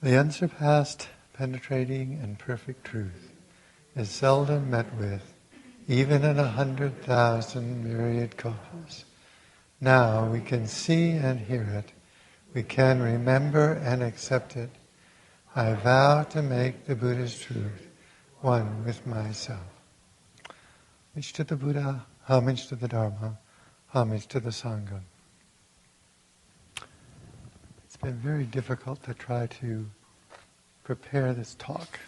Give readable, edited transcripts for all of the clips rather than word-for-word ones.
The unsurpassed, penetrating, and perfect truth is seldom met with, even in 100,000 myriad kalpas. Now we can see and hear it. We can remember and accept it. I vow to make the Buddha's truth one with myself. Homage to the Buddha, homage to the Dharma, homage to the Sangha. It's been very difficult to try to prepare this talk.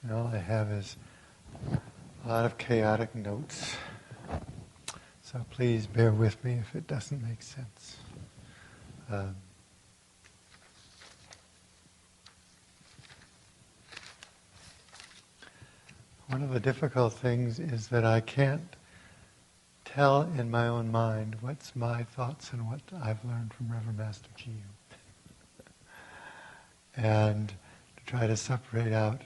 And all I have is a lot of chaotic notes. So please bear with me if it doesn't make sense. One of the difficult things is that I can't tell in my own mind what's my thoughts and what I've learned from Reverend Master Jiyu. And to try to separate out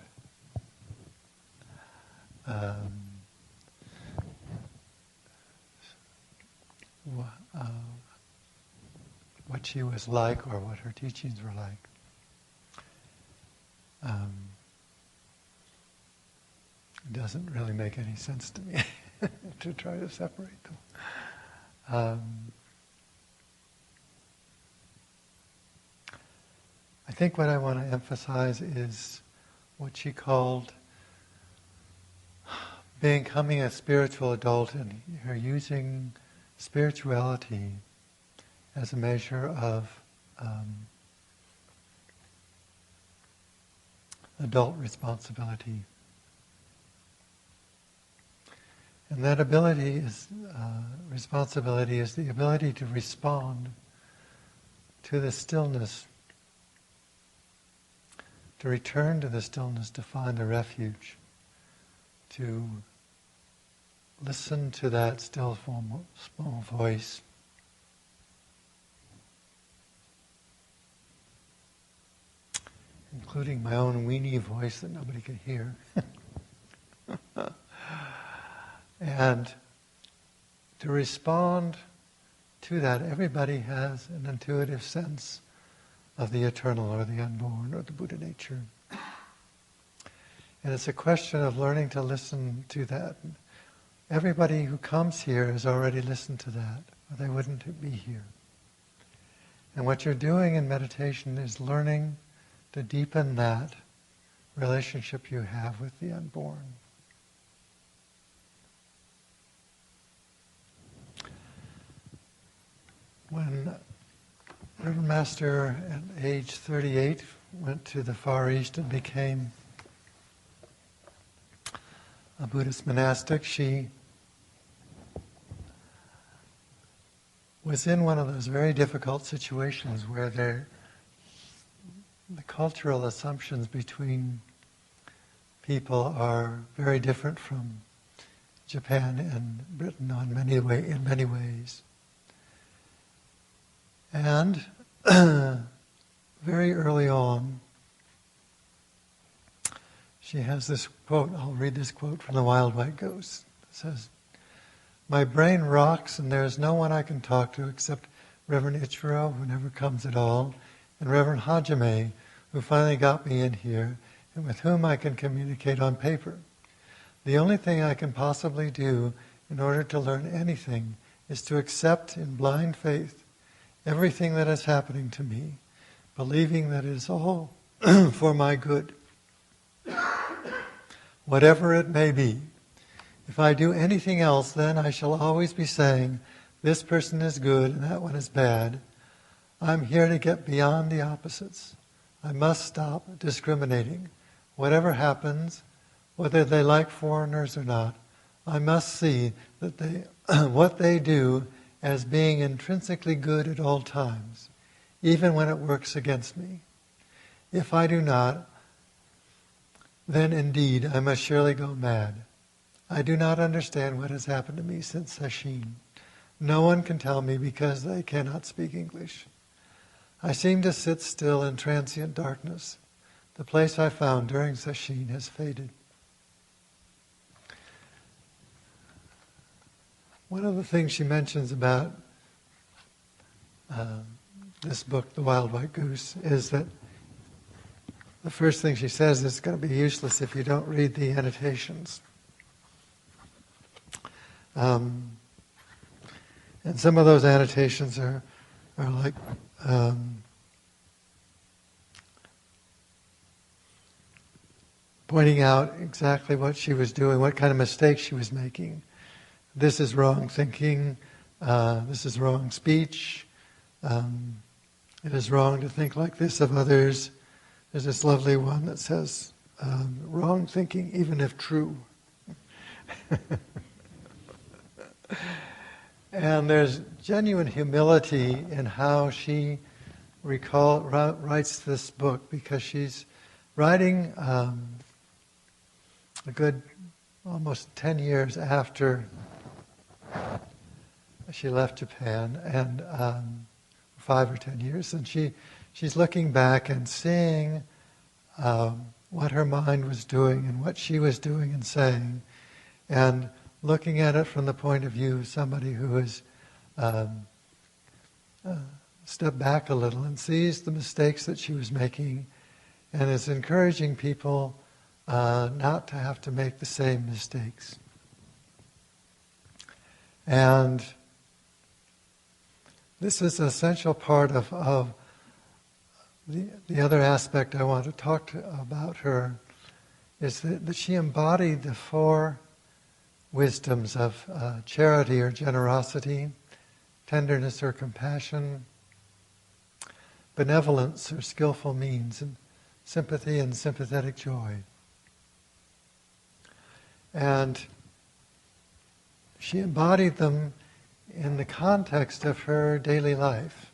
what she was like or what her teachings were like. It doesn't really make any sense to me to try to separate them. I think what I want to emphasize is what she called becoming a spiritual adult, and her using spirituality as a measure of adult responsibility. And that responsibility is the ability to respond to the stillness, to return to the stillness, to find a refuge, to listen to that still small voice. Including my own weenie voice that nobody could hear. And to respond to that, everybody has an intuitive sense of the eternal or the unborn or the Buddha nature. And it's a question of learning to listen to that. Everybody who comes here has already listened to that, or they wouldn't be here. And what you're doing in meditation is learning to deepen that relationship you have with the unborn. When Reverend Master at age 38 went to the Far East and became a Buddhist monastic, she was in one of those very difficult situations where the cultural assumptions between people are very different from Japan and Britain in many ways. And very early on, she has this quote. I'll read this quote from the Wild White Ghost. It says, "My brain rocks and there is no one I can talk to except Reverend Ichiro, who never comes at all, and Reverend Hajime, who finally got me in here, and with whom I can communicate on paper. The only thing I can possibly do in order to learn anything is to accept in blind faith everything that is happening to me, believing that it is all for my good, whatever it may be. If I do anything else, then I shall always be saying, this person is good and that one is bad. I'm here to get beyond the opposites. I must stop discriminating. Whatever happens, whether they like foreigners or not, I must see that what they do as being intrinsically good at all times, even when it works against me. If I do not, then indeed I must surely go mad. I do not understand what has happened to me since Sesshin. No one can tell me because they cannot speak English. I seem to sit still in transient darkness. The place I found during Sesshin has faded." One of the things she mentions about this book, The Wild White Goose, is that the first thing she says is it's going to be useless if you don't read the annotations. And some of those annotations are like pointing out exactly what she was doing, what kind of mistakes she was making. This is wrong thinking. This is wrong speech. It is wrong to think like this of others. There's this lovely one that says, wrong thinking even if true. And there's genuine humility in how she writes this book, because she's writing a good almost 10 years after she left Japan, and 5 or 10 years, and she's looking back and seeing what her mind was doing and what she was doing and saying, and looking at it from the point of view of somebody who has stepped back a little and sees the mistakes that she was making, and is encouraging people not to have to make the same mistakes. And this is an essential part of the other aspect I want to talk about her, is that she embodied the 4 wisdoms of charity or generosity, tenderness or compassion, benevolence or skillful means, and sympathy and sympathetic joy. And she embodied them in the context of her daily life.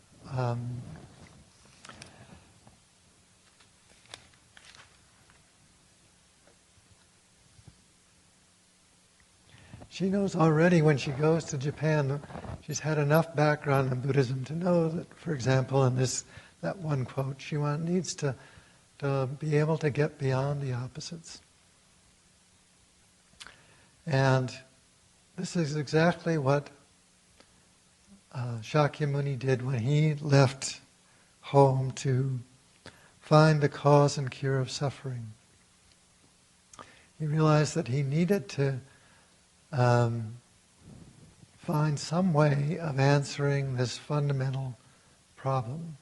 She knows already when she goes to Japan, she's had enough background in Buddhism to know that, for example, in that one quote, she needs to be able to get beyond the opposites. And this is exactly what Shakyamuni did when he left home to find the cause and cure of suffering. He realized that he needed to find some way of answering this fundamental problem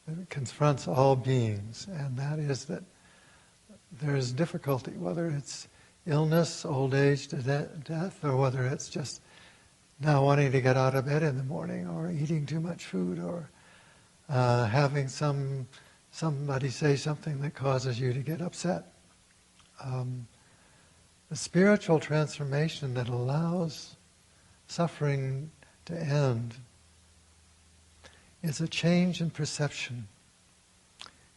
that confronts all beings, and that is that there is difficulty, whether it's illness, old age, death, or whether it's just now wanting to get out of bed in the morning, or eating too much food, or having somebody say something that causes you to get upset. The spiritual transformation that allows suffering to end is a change in perception.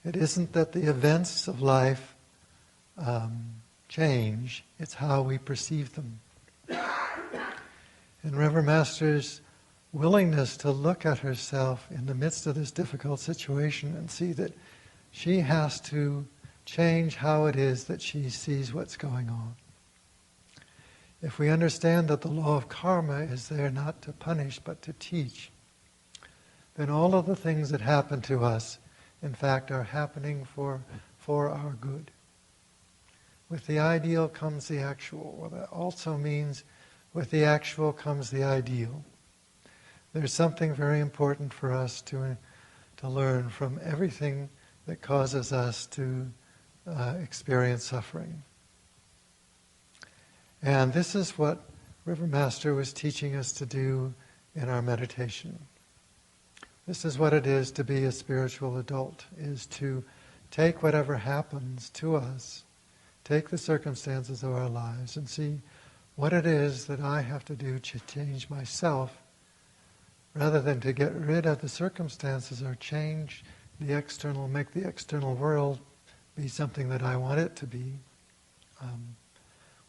It isn't that the events of life change, it's how we perceive them. And Reverend Master's willingness to look at herself in the midst of this difficult situation and see that she has to change how it is that she sees what's going on. If we understand that the law of karma is there not to punish but to teach, then all of the things that happen to us, in fact, are happening for our good. With the ideal comes the actual. Well, that also means with the actual comes the ideal. There's something very important for us to learn from everything that causes us to experience suffering. And this is what Reverend Master was teaching us to do in our meditation. This is what it is to be a spiritual adult, is to take whatever happens to us, take the circumstances of our lives, and see what it is that I have to do to change myself, rather than to get rid of the circumstances or change the external, make the external world be something that I want it to be.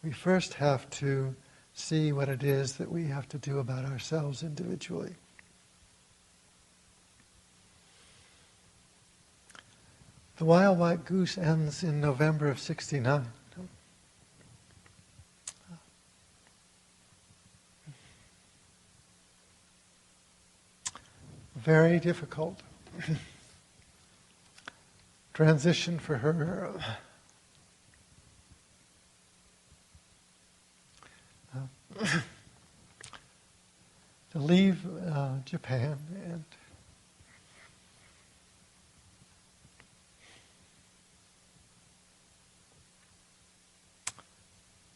We first have to see what it is that we have to do about ourselves individually. The Wild White Goose ends in November of '69. Very difficult. transition for her. To leave Japan and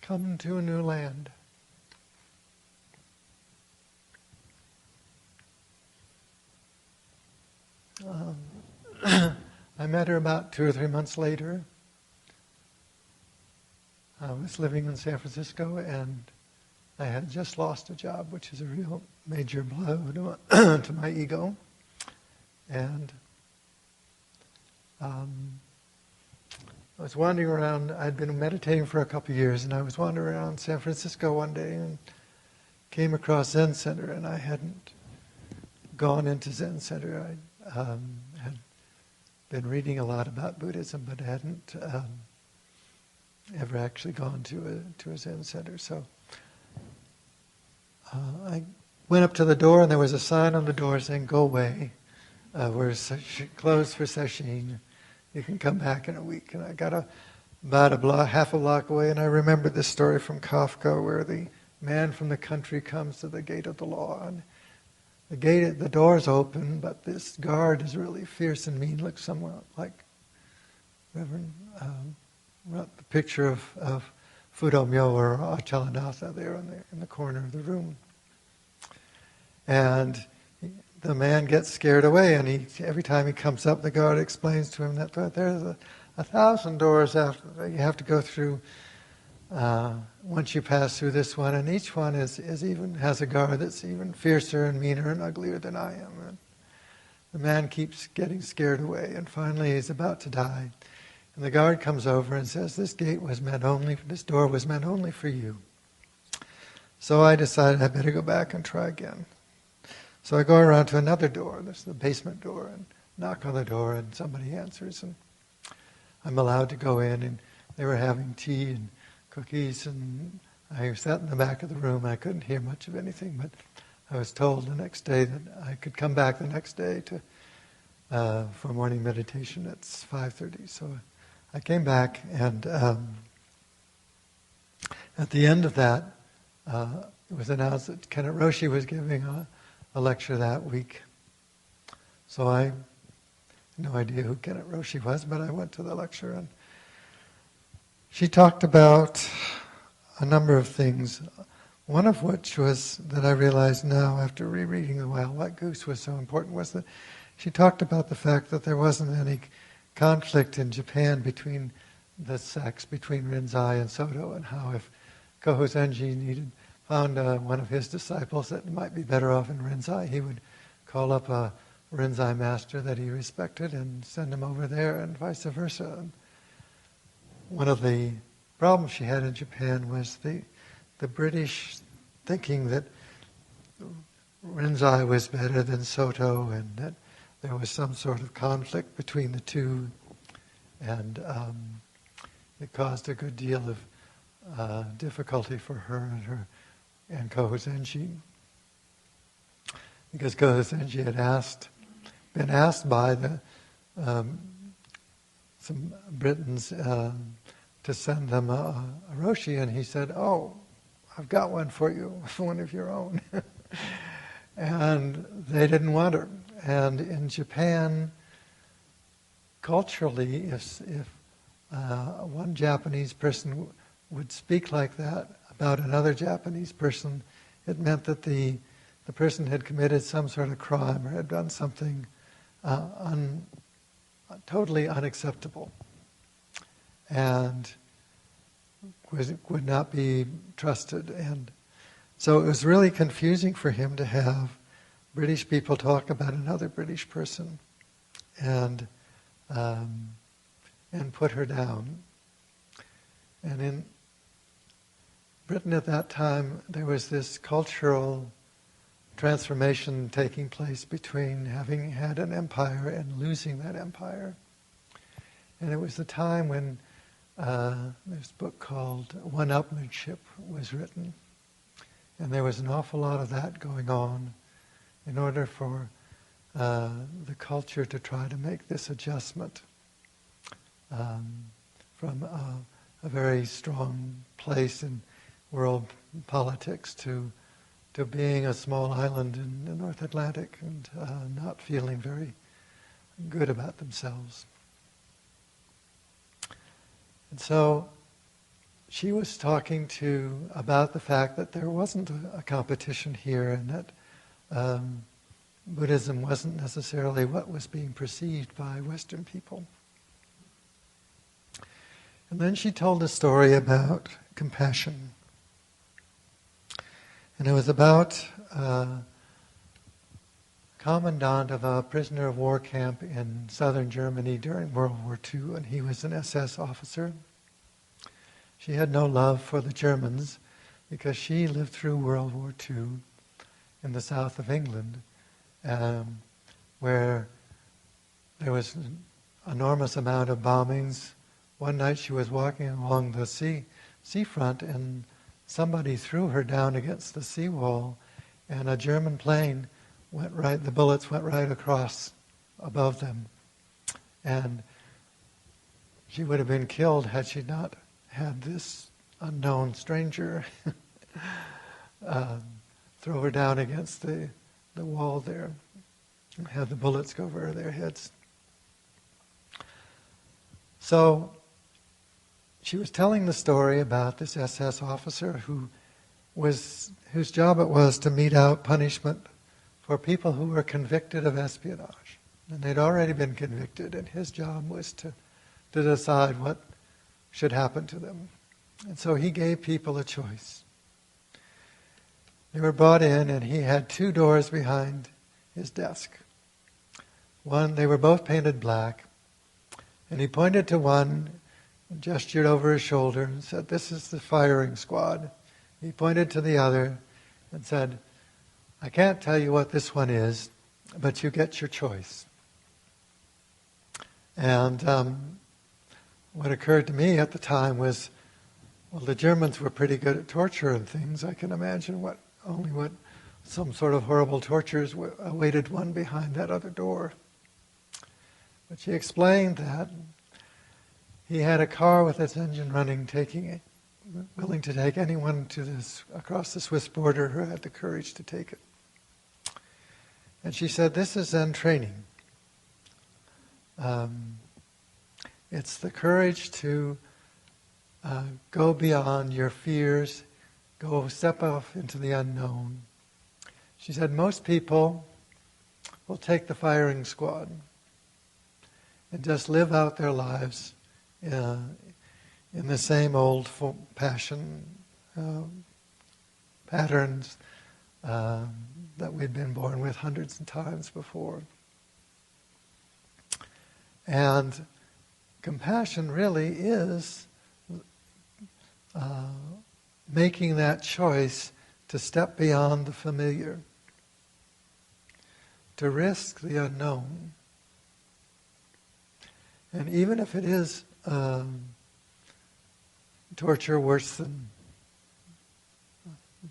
come to a new land. I met her about 2 or 3 months later. I was living in San Francisco and I had just lost a job, which is a real major blow to my ego. And I was wandering around. I'd been meditating for a couple of years, and I was wandering around San Francisco one day and came across Zen Center, and I hadn't gone into Zen Center. I had been reading a lot about Buddhism, but hadn't ever actually gone to a Zen Center. So I went up to the door, and there was a sign on the door saying, "Go away. We're closed for sesshin. You can come back in a week." And I got about half a block away, and I remembered this story from Kafka where the man from the country comes to the gate of the law, and the door's open, but this guard is really fierce and mean, looks somewhat like Reverend, the picture of Fudo-myo or Achalanatha there in the corner of the room. And the man gets scared away, and every time he comes up, the guard explains to him that there's 1,000 doors after you have to go through once you pass through this one, and each one has a guard that's even fiercer and meaner and uglier than I am. And the man keeps getting scared away, and finally he's about to die. And the guard comes over and says, this door was meant only for you. So I decided I better go back and try again. So I go around to another door, this is the basement door, and knock on the door, and somebody answers, and I'm allowed to go in, and they were having tea and cookies, and I sat in the back of the room. I couldn't hear much of anything, but I was told the next day that I could come back the next day for morning meditation at 5:30. So I came back, and at the end of that, it was announced that Kennett Roshi was giving a lecture that week. So I had no idea who Kennett Roshi was, but I went to the lecture, and she talked about a number of things, one of which was that I realized now after rereading The Wild White Goose was so important, was that she talked about the fact that there wasn't any conflict in Japan between the sects, between Rinzai and Soto, and how if Koho Zenji found one of his disciples that might be better off in Rinzai, he would call up a Rinzai master that he respected and send him over there, and vice versa. And one of the problems she had in Japan was the British thinking that Rinzai was better than Soto, and that there was some sort of conflict between the two, and it caused a good deal of difficulty for her and Koho Zenji, because Koho Zenji had been asked by some Britons to send them a Roshi, and he said, "Oh, I've got one for you, one of your own." And they didn't want her. And in Japan, culturally, if one Japanese person would speak like that about another Japanese person, it meant that the person had committed some sort of crime or had done something totally unacceptable, and would not be trusted. And so it was really confusing for him to have British people talk about another British person and put her down. And in Britain at that time, there was this cultural transformation taking place between having had an empire and losing that empire. And it was the time when this book called One-Upmanship was written. And there was an awful lot of that going on in order for the culture to try to make this adjustment. from a very strong place in world politics to being a small island in the North Atlantic and not feeling very good about themselves. And so she was talking about the fact that there wasn't a competition here, and that Buddhism wasn't necessarily what was being perceived by Western people. And then she told a story about compassion. And it was about a commandant of a prisoner of war camp in southern Germany during World War II, and he was an SS officer. She had no love for the Germans because she lived through World War II in the south of England, where there was an enormous amount of bombings. One night she was walking along the seafront, and somebody threw her down against the seawall, and a German plane the bullets went right across above them. And she would have been killed had she not had this unknown stranger throw her down against the wall there and have the bullets go over their heads. So she was telling the story about this SS officer whose job it was to mete out punishment for people who were convicted of espionage. And they'd already been convicted, and his job was to decide what should happen to them. And so he gave people a choice. They were brought in, and he had two doors behind his desk. One, they were both painted black, and he pointed to one and gestured over his shoulder and said, "This is the firing squad." He pointed to the other and said, "I can't tell you what this one is, but you get your choice." And what occurred to me at the time was, well, the Germans were pretty good at torture and things. I can imagine what some sort of horrible tortures awaited one behind that other door. But she explained that he had a car with its engine running, willing to take anyone across the Swiss border who had the courage to take it. And she said, this is Zen training. It's the courage to go beyond your fears, step off into the unknown. She said, most people will take the firing squad and just live out their lives in the same old passion patterns that we'd been born with hundreds of times before. And compassion really is making that choice to step beyond the familiar, to risk the unknown. And even if it is torture worse than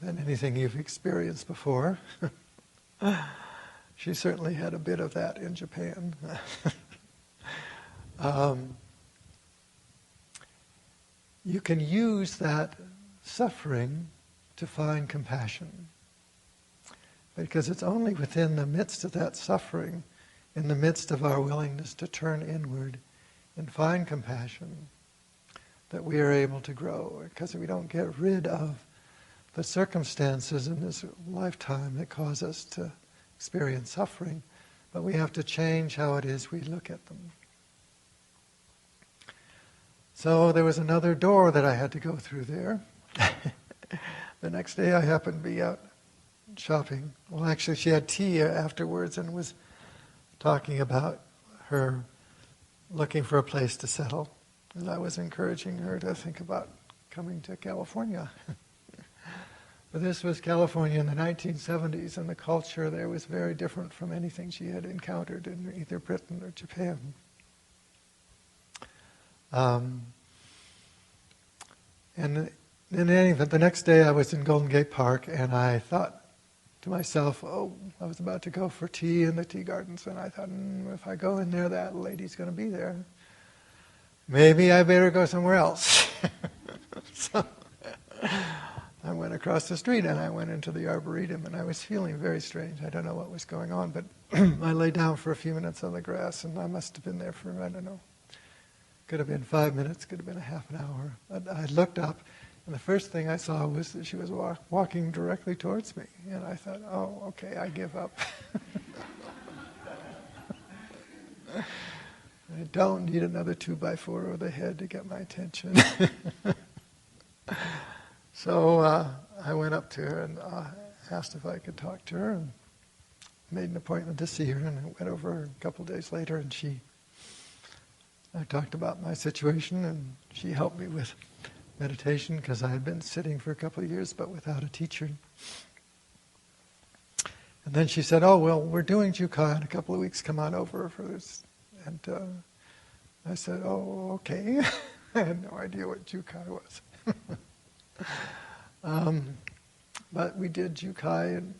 anything you've experienced before, she certainly had a bit of that in Japan. You can use that suffering to find compassion, because it's only within the midst of that suffering, in the midst of our willingness to turn inward and find compassion, that we are able to grow, because we don't get rid of the circumstances in this lifetime that cause us to experience suffering, but we have to change how it is we look at them. So there was another door that I had to go through there. The next day I happened to be out shopping. Well, actually she had tea afterwards and was talking about her looking for a place to settle. And I was encouraging her to think about coming to California. But this was California in the 1970s, and the culture there was very different from anything she had encountered in either Britain or Japan. And in any event, the next day I was in Golden Gate Park, and I thought to myself, I was about to go for tea in the tea gardens, and I thought, if I go in there, that lady's going to be there. maybe I better go somewhere else. So I went across the street and I went into the Arboretum, and I was feeling very strange. I don't know what was going on, but I lay down for a few minutes on the grass, and I must have been there for, I don't know, could have been 5 minutes, could have been a half an hour. But I looked up, and the first thing I saw was that she was walking directly towards me. And I thought, oh, okay, I give up. I don't need another 2x4 over the head to get my attention. So I went up to her and asked if I could talk to her, and made an appointment to see her, and I went over a couple of days later, and I talked about my situation, and she helped me with meditation, because I had been sitting for a couple of years but without a teacher. And then she said, oh, well, we're doing Jiyu-Kai in a couple of weeks, come on over for this. And I said, oh, okay. I had no idea what Jiyu-Kai was. But we did Jiyu-Kai, and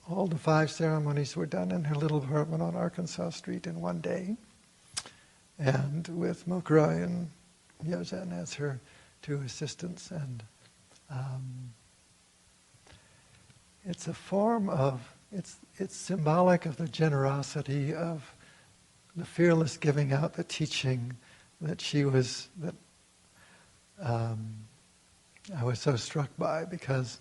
all the 5 ceremonies were done in her little apartment on Arkansas Street in one day, and with Mokurai and Yozen as her 2 assistants. And it's a form of, it's symbolic of the generosity of the fearless giving out the teaching that I was so struck by, because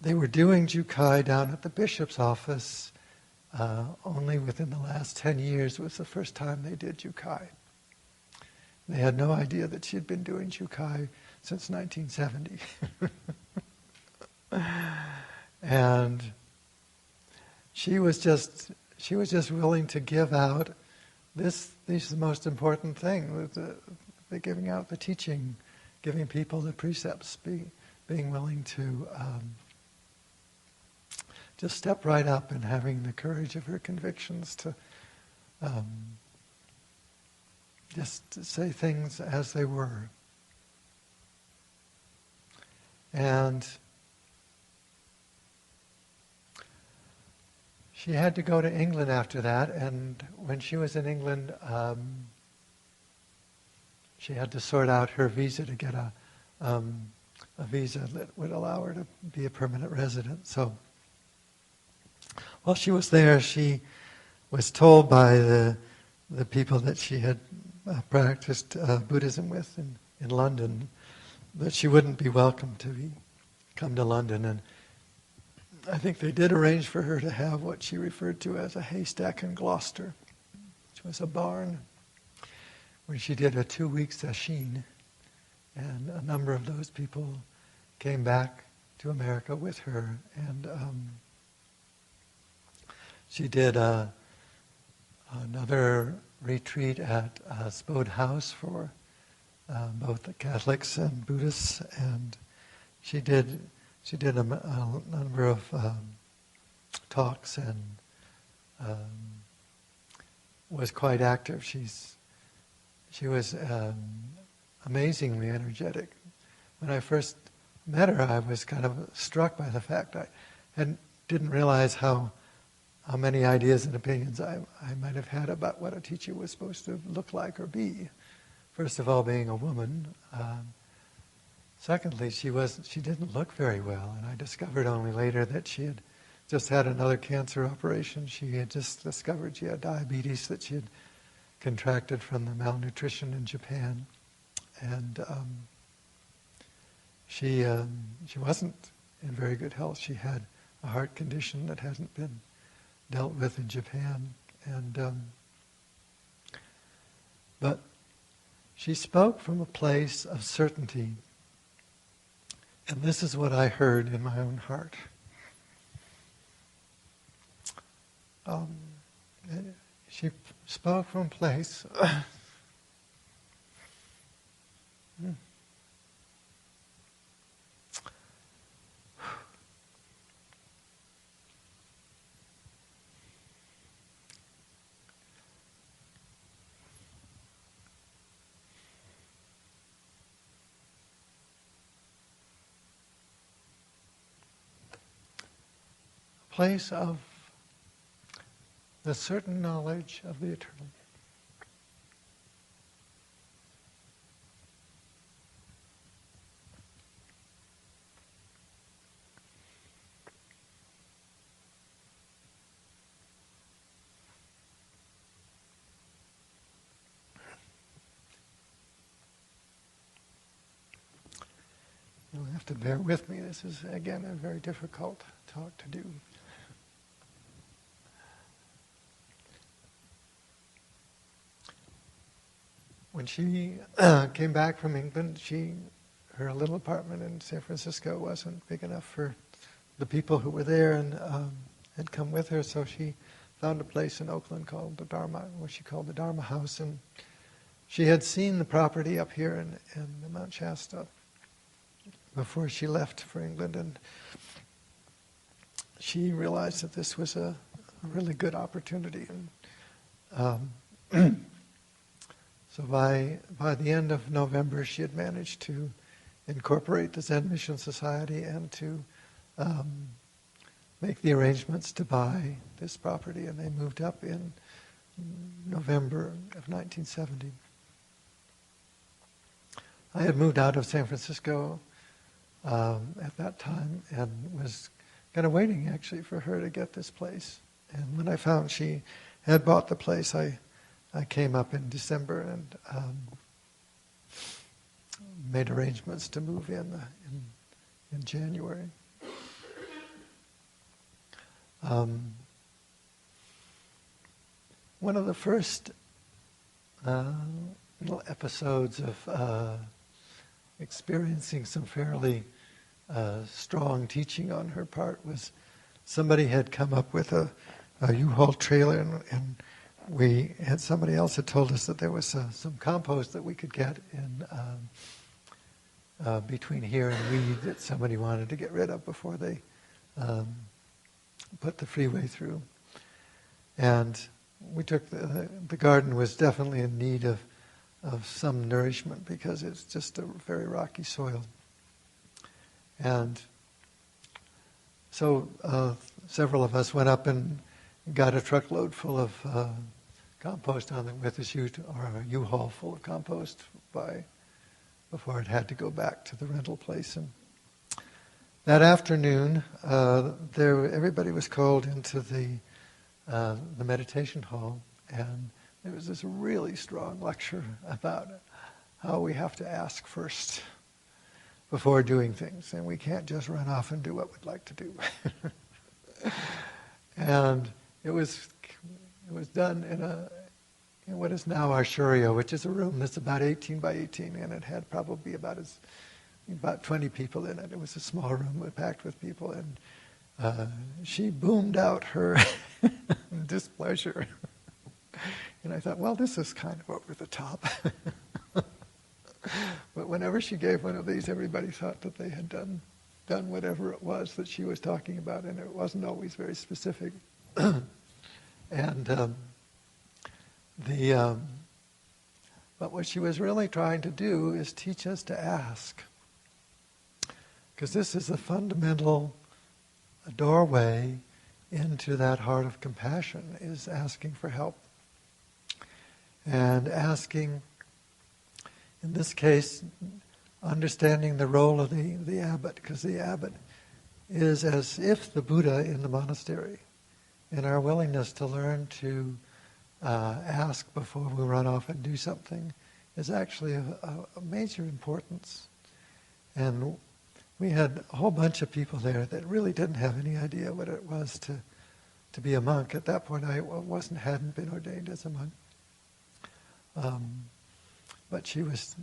they were doing Jiyu-Kai down at the bishop's office. Only within the last 10 years was the first time they did Jiyu-Kai. They had no idea that she had been doing Jiyu-Kai since 1970. And she was just willing to give out this is the most important thing, the giving out the teaching, giving people the precepts, being willing to just step right up, and having the courage of her convictions to just to say things as they were. And she had to go to England after that, and when she was in England, she had to sort out her visa to get a visa that would allow her to be a permanent resident. So while she was there, she was told by the people that she had practiced Buddhism with in London that she wouldn't be welcome to come to London. And I think they did arrange for her to have what she referred to as a haystack in Gloucester, which was a barn, where she did a 2-week sesshin, and a number of those people came back to America with her, and she did another retreat at Spode House for both the Catholics and Buddhists, and she did a number of talks, and was quite active. She was amazingly energetic. When I first met her, I was kind of struck by the fact I didn't realize how many ideas and opinions I might have had about what a teacher was supposed to look like or be. First of all, being a woman. Secondly, she didn't look very well, and I discovered only later that she had just had another cancer operation. She had just discovered she had diabetes that she had contracted from the malnutrition in Japan, and she wasn't in very good health. She had a heart condition that hadn't been dealt with in Japan, and but she spoke from a place of certainty, and this is what I heard in my own heart. She spoke from a place of the certain knowledge of the eternal. have to bear with me. This is, again, a very difficult talk to do. When she came back from England, her little apartment in San Francisco wasn't big enough for the people who were there and had come with her, so she found a place in Oakland called the Dharma, what she called the Dharma House, and she had seen the property up here in Mount Shasta before she left for England, and she realized that this was a really good opportunity. And so by the end of November, she had managed to incorporate the Zen Mission Society and to make the arrangements to buy this property, and they moved up in November of 1970. I had moved out of San Francisco at that time and was kind of waiting actually for her to get this place. And when I found she had bought the place, I came up in December and made arrangements to move in January. One of the first little episodes of experiencing some fairly strong teaching on her part was somebody had come up with a U-Haul trailer, and somebody else had told us that there was some compost that we could get in between here and Weed that somebody wanted to get rid of before they put the freeway through. And we took the garden was definitely in need of some nourishment because it's just a very rocky soil. And so several of us went up and got a truckload full of compost on it with a U-Haul full of compost before it had to go back to the rental place. And that afternoon, everybody was called into the meditation hall, and there was this really strong lecture about how we have to ask first before doing things, and we can't just run off and do what we'd like to do. And it was done in what is now our Shurya, which is a room that's about 18 by 18, and it had probably about 20 people in it. It was a small room packed with people, and she boomed out her displeasure. And I thought, well, this is kind of over the top. But whenever she gave one of these, everybody thought that they had done whatever it was that she was talking about, and it wasn't always very specific. And but what she was really trying to do is teach us to ask, because this is a fundamental doorway into that heart of compassion, is asking for help. And asking, in this case, understanding the role of the abbot, because the abbot is as if the Buddha in the monastery, and our willingness to learn to ask before we run off and do something is actually a major importance. And we had a whole bunch of people there that really didn't have any idea what it was to be a monk. At that point, I hadn't been ordained as a monk. But she was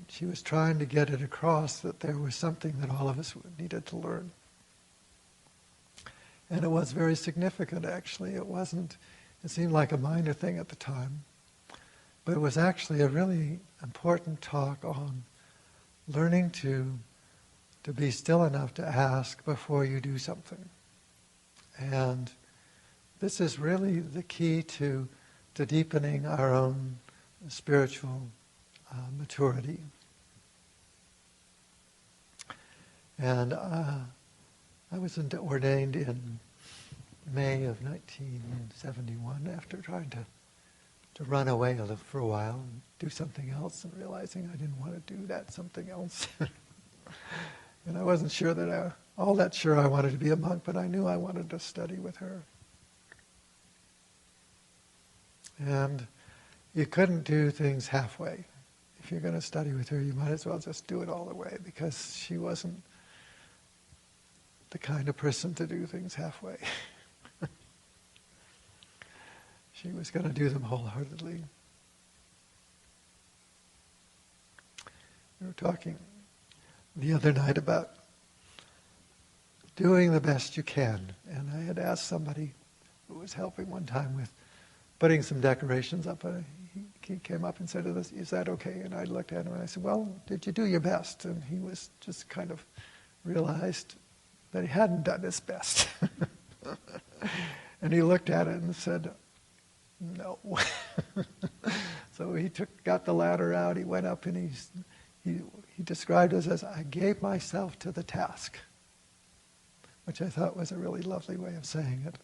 trying to get it across that there was something that all of us needed to learn. And it was very significant, actually. It seemed like a minor thing at the time. But it was actually a really important talk on learning to be still enough to ask before you do something. And this is really the key to deepening our own spiritual maturity. And I was ordained in May of 1971 after trying to run away for a while and do something else, and realizing I didn't want to do that something else. And I wasn't sure that all that sure I wanted to be a monk, but I knew I wanted to study with her. And you couldn't do things halfway. If you're going to study with her, you might as well just do it all the way, because she wasn't the kind of person to do things halfway. She was going to do them wholeheartedly. We were talking the other night about doing the best you can. And I had asked somebody who was helping one time with putting some decorations up. He came up and said, "Is that okay?" And I looked at him and I said, "Well, did you do your best?" And he was just kind of realized that he hadn't done his best. And he looked at it and said, "No." So he got the ladder out, he went up, and he described it as, "I gave myself to the task," which I thought was a really lovely way of saying it.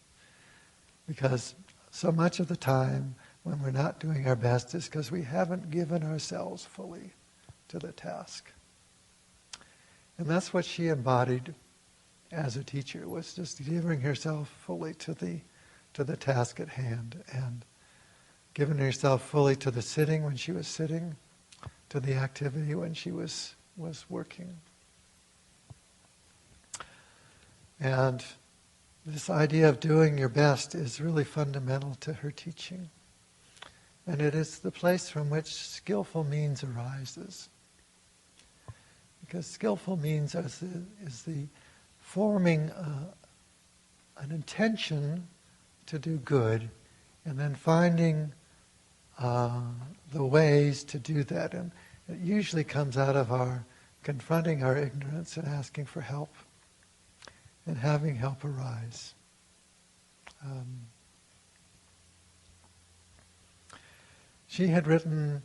Because so much of the time when we're not doing our best is because we haven't given ourselves fully to the task. And that's what she embodied as a teacher, was just giving herself fully to the task at hand, and giving herself fully to the sitting when she was sitting, to the activity when she was working. And this idea of doing your best is really fundamental to her teaching. And it is the place from which skillful means arises. Because skillful means is the forming an intention to do good, and then finding the ways to do that. And it usually comes out of our confronting our ignorance and asking for help, and having help arise. She had written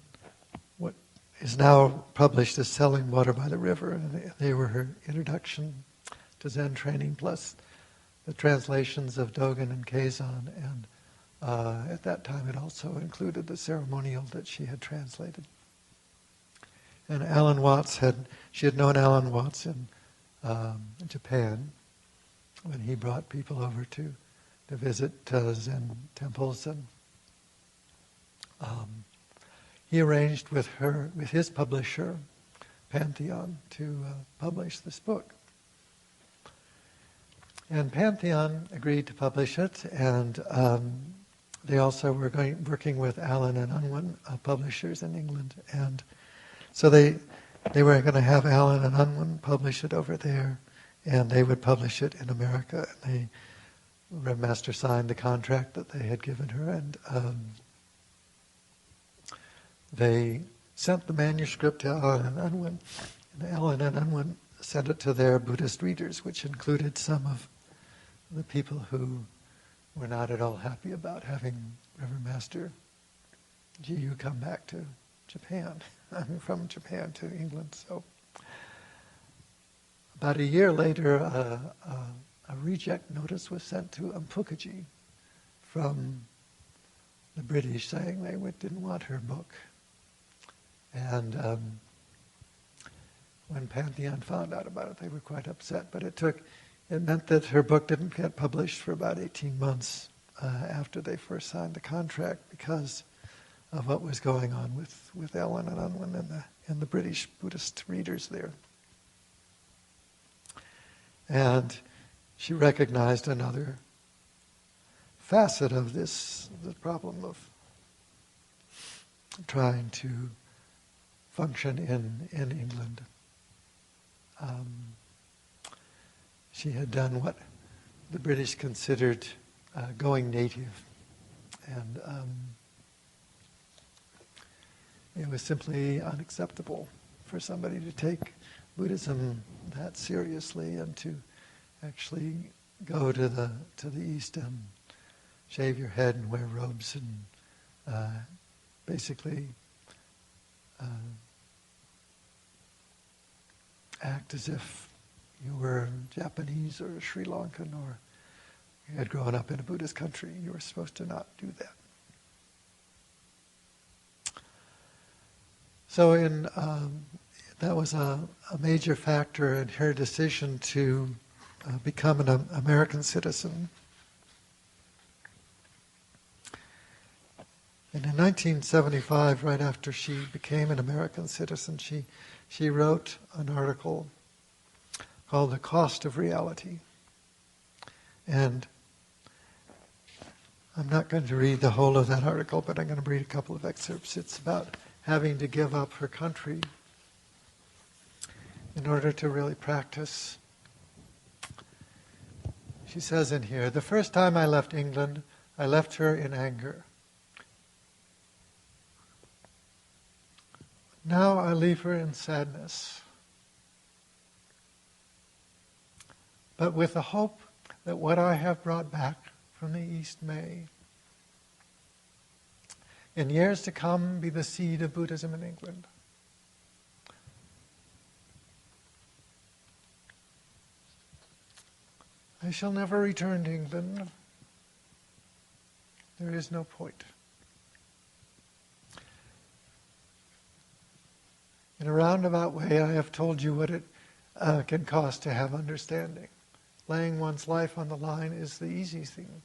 what is now published as Selling Water by the River, and they were her introduction to Zen training, plus the translations of Dogen and Keizan, and at that time it also included the ceremonial that she had translated. And Alan Watts she had known Alan Watts in Japan, when he brought people over to visit Zen temples, and he arranged with his publisher, Pantheon, to publish this book. And Pantheon agreed to publish it, and they also were working with Allen and Unwin, publishers in England, and so they were going to have Allen and Unwin publish it over there, and they would publish it in America. And the Rev Master signed the contract that they had given her, and they sent the manuscript to Allen and Unwin, and Allen and Unwin sent it to their Buddhist readers, which included some of the people who were not at all happy about having Reverend Master Jiyu come back to Japan, from Japan to England. So about a year later, a reject notice was sent to Umpukaji from the British, saying they didn't want her book. And when Pantheon found out about it, they were quite upset. But it meant that her book didn't get published for about 18 months after they first signed the contract, because of what was going on with Ellen and Unwin and the British Buddhist readers there. And she recognized another facet of the problem of trying to function in England. She had done what the British considered going native, and it was simply unacceptable for somebody to take Buddhism that seriously and to actually go to the East and shave your head and wear robes and basically act as if you were Japanese or Sri Lankan or you had grown up in a Buddhist country. You were supposed to not do that. So that was a major factor in her decision to become an American citizen. And in 1975, right after she became an American citizen, she wrote an article called "The Cost of Reality." And I'm not going to read the whole of that article, but I'm going to read a couple of excerpts. It's about having to give up her country in order to really practice. She says in here, "The first time I left England, I left her in anger. Now I leave her in sadness, but with the hope that what I have brought back from the East may, in years to come, be the seed of Buddhism in England." I shall never return to England. There is no point. In a roundabout way, I have told you what it can cost to have understanding. Laying one's life on the line is the easy thing.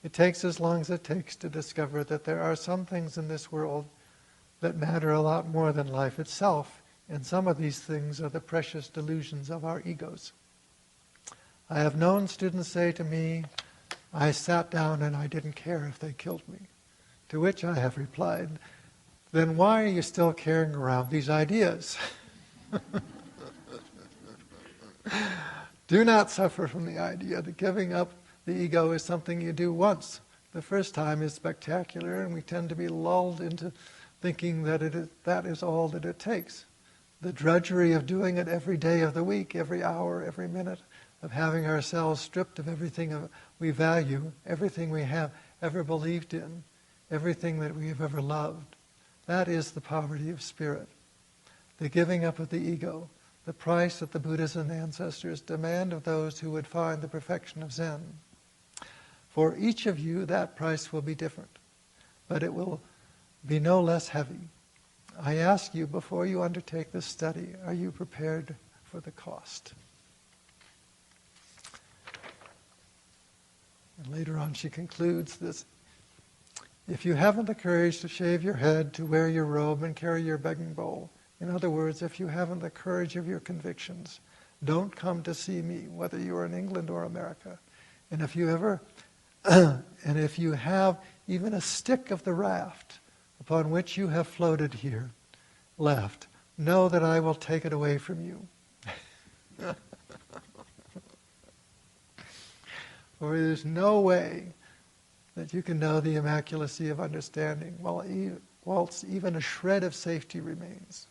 It takes as long as it takes to discover that there are some things in this world that matter a lot more than life itself, and some of these things are the precious delusions of our egos. I have known students say to me, "I sat down and I didn't care if they killed me." To which I have replied, "Then why are you still carrying around these ideas?" Do not suffer from the idea that giving up the ego is something you do once. The first time is spectacular, and we tend to be lulled into thinking that that is all that it takes. The drudgery of doing it every day of the week, every hour, every minute, of having ourselves stripped of everything we value, everything we have ever believed in, everything that we have ever loved. That is the poverty of spirit. The giving up of the ego, the price that the Buddhas and ancestors demand of those who would find the perfection of Zen. For each of you, that price will be different, but it will be no less heavy. I ask you, before you undertake this study, are you prepared for the cost? And later on she concludes this: if you haven't the courage to shave your head, to wear your robe and carry your begging bowl, in other words, if you haven't the courage of your convictions, don't come to see me, whether you are in England or America. And if you have even a stick of the raft upon which you have floated here left, know that I will take it away from you. For there's no way that you can know the immaculacy of understanding whilst even a shred of safety remains.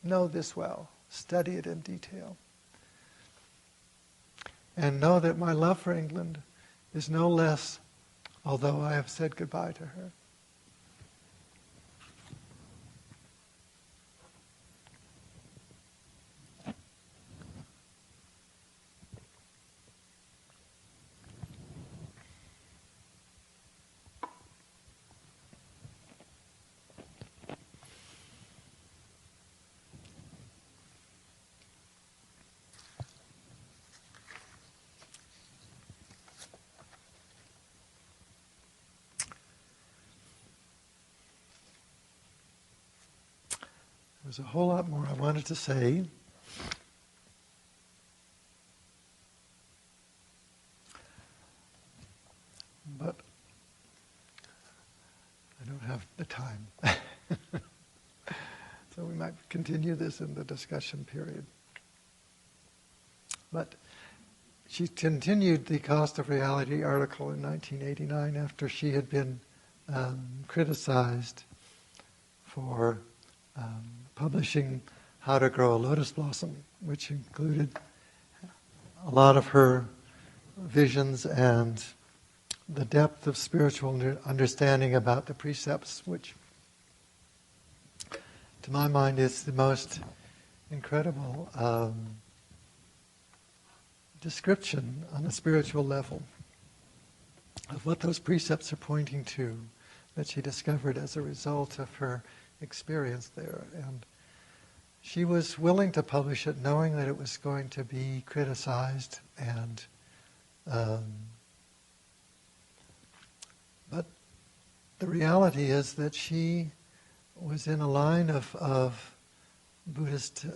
Know this well. Study it in detail. And know that my love for England is no less, although I have said goodbye to her. There's a whole lot more I wanted to say. But I don't have the time. So we might continue this in the discussion period. But she continued the Cost of Reality article in 1989 after she had been criticized for publishing How to Grow a Lotus Blossom, which included a lot of her visions and the depth of spiritual understanding about the precepts, which to my mind is the most incredible description on a spiritual level of what those precepts are pointing to, that she discovered as a result of her experience there. And she was willing to publish it knowing that it was going to be criticized, and but the reality is that she was in a line of Buddhist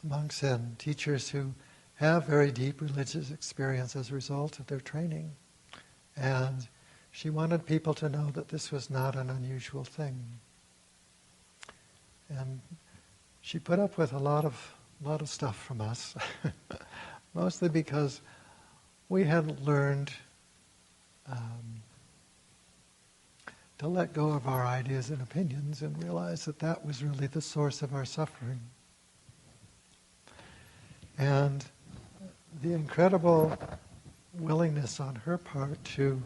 monks and teachers who have very deep religious experience as a result of their training. And she wanted people to know that this was not an unusual thing. And she put up with a lot of stuff from us, mostly because we hadn't learned to let go of our ideas and opinions and realize that that was really the source of our suffering. And the incredible willingness on her part to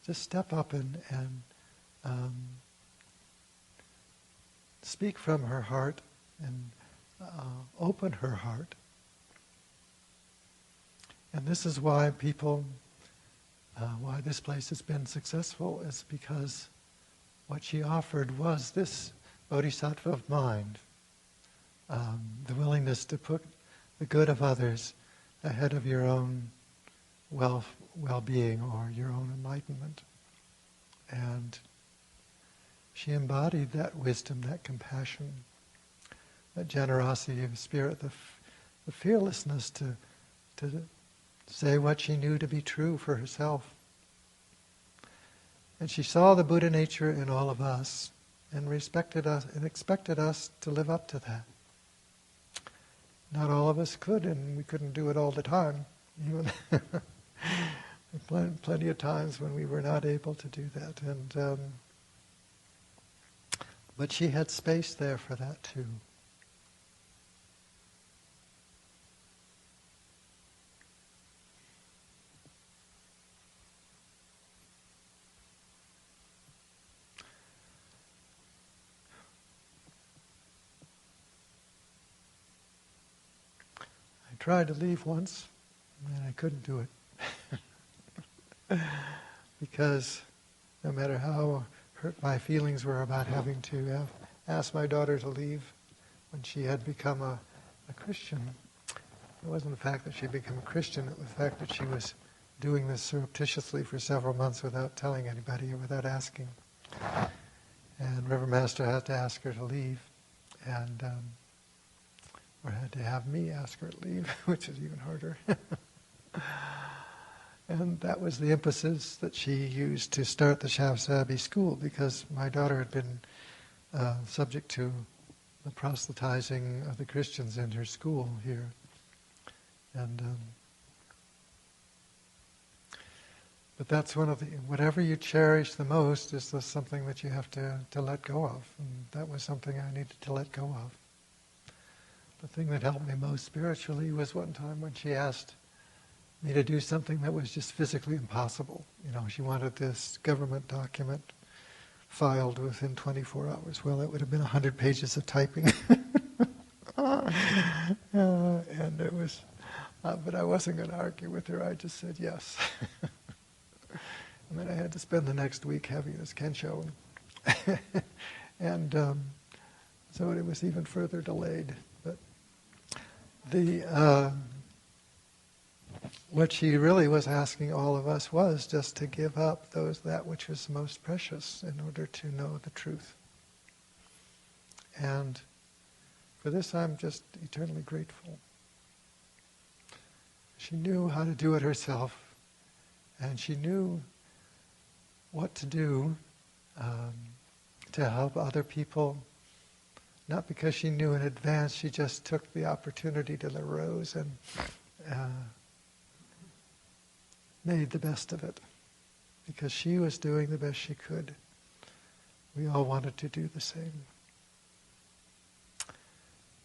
just step up and speak from her heart and open her heart. And this is why why this place has been successful, is because what she offered was this bodhisattva of mind, the willingness to put the good of others ahead of your own well-being or your own enlightenment. And she embodied that wisdom, that compassion, that generosity of spirit, the fearlessness to say what she knew to be true for herself. And she saw the Buddha nature in all of us and respected us and expected us to live up to that. Not all of us could, and we couldn't do it all the time. Even plenty of times when we were not able to do that. And but she had space there for that too. I tried to leave once, and I couldn't do it. Because no matter how hurt my feelings were about having to ask my daughter to leave when she had become a Christian, it wasn't the fact that she had become a Christian, it was the fact that she was doing this surreptitiously for several months without telling anybody or without asking. And Reverend Master had to ask her to leave, and or had to have me ask her to leave, which is even harder. And that was the impetus that she used to start the Shasta Abbey school, because my daughter had been subject to the proselytizing of the Christians in her school here. And but that's one of the, whatever you cherish the most is something that you have to let go of. And that was something I needed to let go of. The thing that helped me most spiritually was one time when she asked me to do something that was just physically impossible. You know, she wanted this government document filed within 24 hours. Well, it would have been 100 pages of typing. And it was, but I wasn't going to argue with her. I just said yes. And then I had to spend the next week having this kensho. And so it was even further delayed. But what she really was asking all of us was just to give up that which was most precious in order to know the truth. And for this I'm just eternally grateful. She knew how to do it herself, and she knew what to do to help other people. Not because she knew in advance, she just took the opportunity that arose and made the best of it. Because she was doing the best she could. We all wanted to do the same.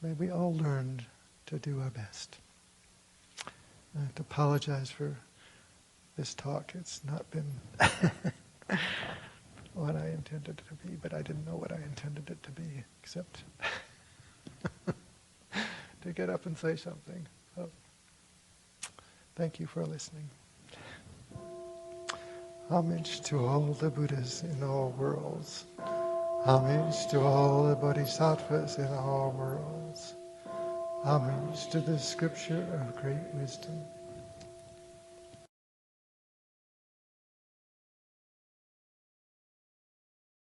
May we all learn to do our best. I have to apologize for this talk. It's not been what I intended it to be, but I didn't know what I intended it to be, except to get up and say something. So, thank you for listening. Homage to all the Buddhas in all worlds. Homage to all the Bodhisattvas in all worlds. Homage to the scripture of great wisdom.